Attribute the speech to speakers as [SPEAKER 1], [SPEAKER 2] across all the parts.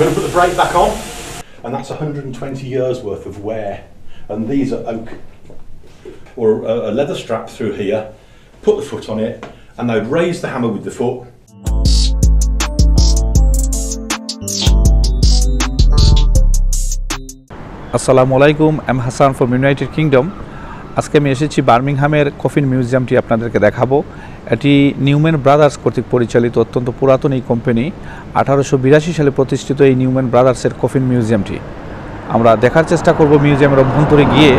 [SPEAKER 1] going to put the brake back on, and that's 120 years worth of wear. And these are oak, or a leather strap through here, put the foot on it, and they'd raise the hammer with the foot.
[SPEAKER 2] Assalamu alaikum, I'm Hassan from United Kingdom. আজকে আমি এসেছি বার্মিংহামের coffin মিউজিয়ামটি আপনাদেরকে দেখাবো। এটি Neumann brothers কর্তৃক পরিচালিত অত্যন্ত পুরাতন এই কোম্পানি। 1882 সালে প্রতিষ্ঠিত এই নিউম্যান ব্রাদার্সের কফিন মিউজিয়ামটি আমরা দেখার চেষ্টা করব। মিউজিয়ামের অভ্যন্তরে গিয়ে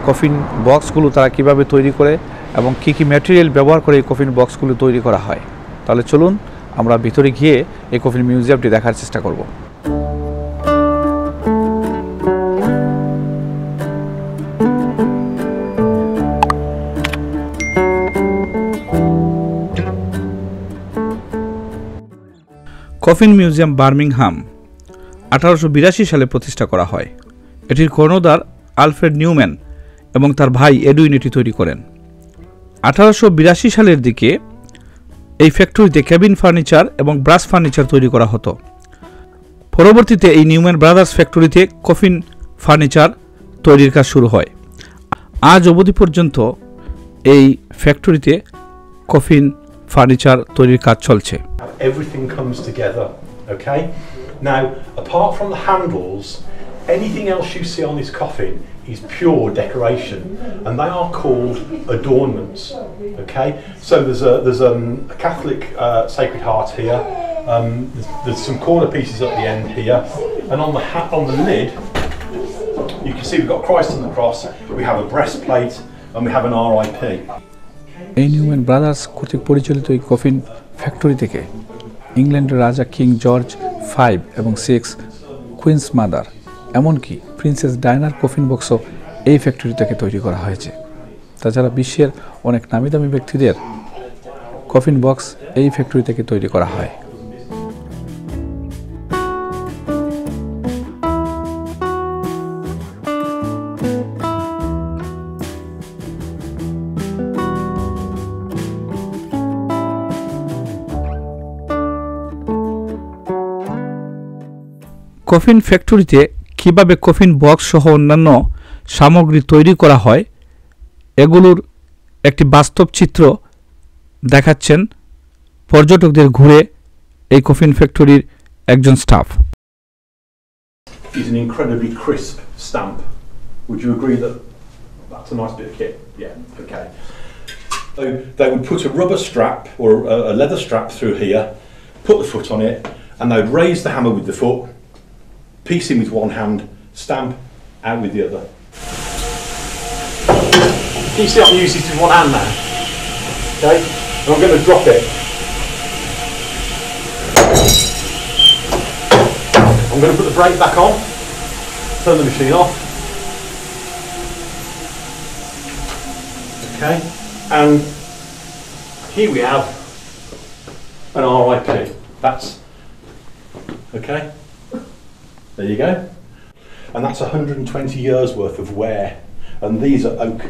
[SPEAKER 2] কফিন বক্সগুলো তারা কিভাবে তৈরি করে এবং কী কী ম্যাটেরিয়াল ব্যবহার করে এই কফিন বক্সগুলো তৈরি করা হয়। তাহলে চলুন আমরা ভিতরে গিয়ে এই কফিন মিউজিয়ামটি দেখার চেষ্টা করব। কফিন মিউজিয়াম বার্মিংহাম 1882 সালে প্রতিষ্ঠা করা হয়। এটির কর্ণধার আলফ্রেড নিউম্যান এবং তার ভাই এডুইন এটি তৈরি করেন। 1882 সালের দিকে এই ফ্যাক্টরিতে কেবিন ফার্নিচার এবং ব্রাশ ফার্নিচার তৈরি করা হতো। পরবর্তীতে এই নিউম্যান ব্রাদার্স ফ্যাক্টরিতে কফিন ফার্নিচার তৈরির কাজ শুরু হয়। আজ অবধি পর্যন্ত এই ফ্যাক্টরিতে কফিন ফার্নিচার তৈরির কাজ চলছে।
[SPEAKER 1] Everything comes together, okay? Now, apart from the handles, anything else you see on this coffin is pure decoration, and they are called adornments, okay? So there's a Catholic Sacred Heart here. There's some corner pieces at the end here, and on the lid, you can see we've got Christ on the cross. We have a breastplate, and we have an RIP.
[SPEAKER 2] এই Neumann brothers কর্তৃক পরিচালিত এই coffin factory থেকে ইংল্যান্ডের রাজা king George 5 এবং 6, queen's mother, এমনকি princess ডায়নার coffin বক্সও এই ফ্যাক্টরি থেকে তৈরি করা হয়েছে। তাছাড়া বিশ্বের অনেক নামি দামি ব্যক্তিদের কফিন বক্স এই ফ্যাক্টরি থেকে তৈরি করা হয়। কফিন ফ্যাক্টরিতে কিভাবে কফিন বক্স সহ অন্যান্য সামগ্রী তৈরি করা হয় এগুলোর একটি বাস্তব চিত্র দেখাচ্ছেন পর্যটকদের ঘুরে এই কফিন ফ্যাক্টরির একজন staff.
[SPEAKER 1] It's an incredibly crisp stamp. Would you agree that that's a nice bit of kit? Yeah, okay. So they would put a rubber strap or a leather strap through here, put the foot on it, and they would raise the hammer with the foot, piece in with one hand, stamp out with the other. Can you see I'm using it with one hand now? Okay, and I'm going to drop it. I'm going to put the brake back on, turn the machine off. Okay, and here we have an RIP. That's okay. There you go. And that's 120 years worth of wear. And these are oak.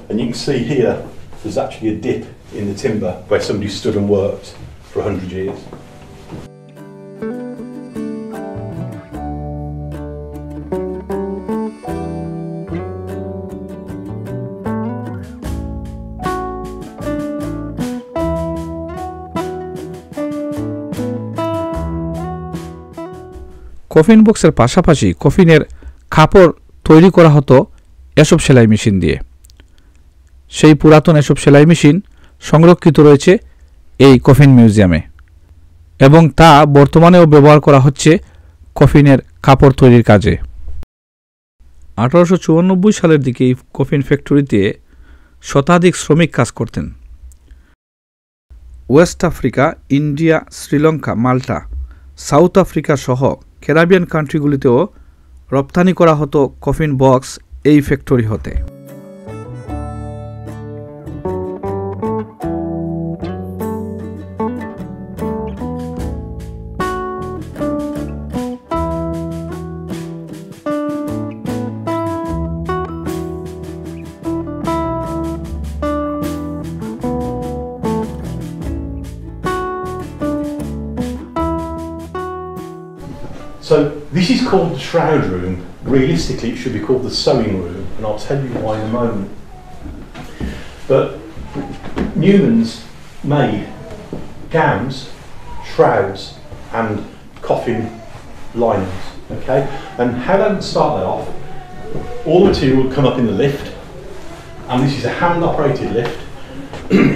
[SPEAKER 1] And you can see here, there's actually a dip in the timber where somebody stood and worked for 100 years.
[SPEAKER 2] Coffin বক্সের পাশাপাশি কফিনের কাপড় তৈরি করা হতো এসব সেলাই machine দিয়ে। সেই পুরাতন এসব সেলাই মেশিন সংরক্ষিত রয়েছে এই কফিন মিউজিয়ামে এবং তা বর্তমানেও ব্যবহার করা হচ্ছে কফিনের কাপড় তৈরির কাজে। 1894 সালের দিকে এই কফিন ফ্যাক্টরিতে শতাধিক শ্রমিক কাজ করতেন। ওয়েস্ট আফ্রিকা, ইন্ডিয়া, শ্রীলঙ্কা, মাল্টা, সাউথ আফ্রিকা সহ ক্যারিবিয়ান কান্ট্রিগুলিতেও রপ্তানি করা হতো কফিন বক্স এই ফ্যাক্টরি হতে।
[SPEAKER 1] So this is called the shroud room. Realistically, it should be called the sewing room, and I'll tell you why in a moment. But Newman's made gowns, shrouds, and coffin linings. Okay, and how they would start that off? All the material would come up in the lift, and this is a hand-operated lift.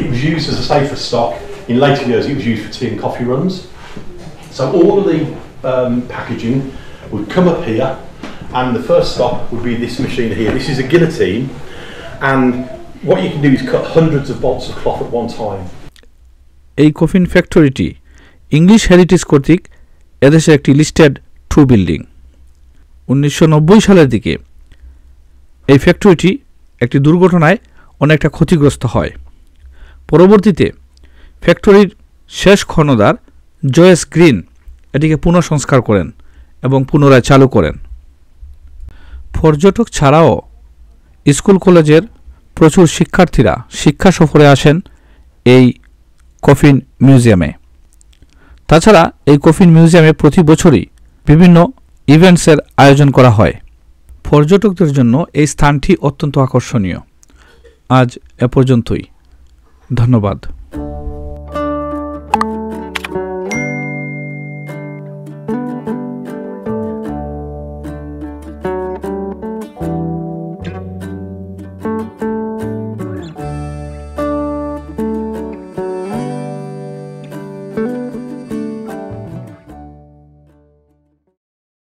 [SPEAKER 1] It was used as a safer stock. In later years, it was used for tea and coffee runs. So all of the packaging would come up here, and the first stop would be this machine here. This is a guillotine, and what you can do is cut hundreds of bolts of cloth at one time.
[SPEAKER 2] এই coffin ফ্যাক্টরিটি English heritage কর্তৃক এদেশে একটি listed true building. 1990 সালের দিকে এই ফ্যাক্টরিটি একটি দুর্ঘটনায় অনেকটা ক্ষতিগ্রস্ত হয়। পরবর্তীতে ফ্যাক্টরির শেষ খনদার জয়েস গ্রিন এটিকে পুনঃসংস্কার করেন এবং পুনরায় চালু করেন। পর্যটক ছাড়াও স্কুল কলেজের প্রচুর শিক্ষার্থীরা শিক্ষা সফরে আসেন এই কফিন মিউজিয়ামে। তাছাড়া এই কফিন মিউজিয়ামে প্রতি বছরই বিভিন্ন ইভেন্টসের আয়োজন করা হয়। পর্যটকদের জন্য এই স্থানটি অত্যন্ত আকর্ষণীয়। আজ এ পর্যন্তই। ধন্যবাদ।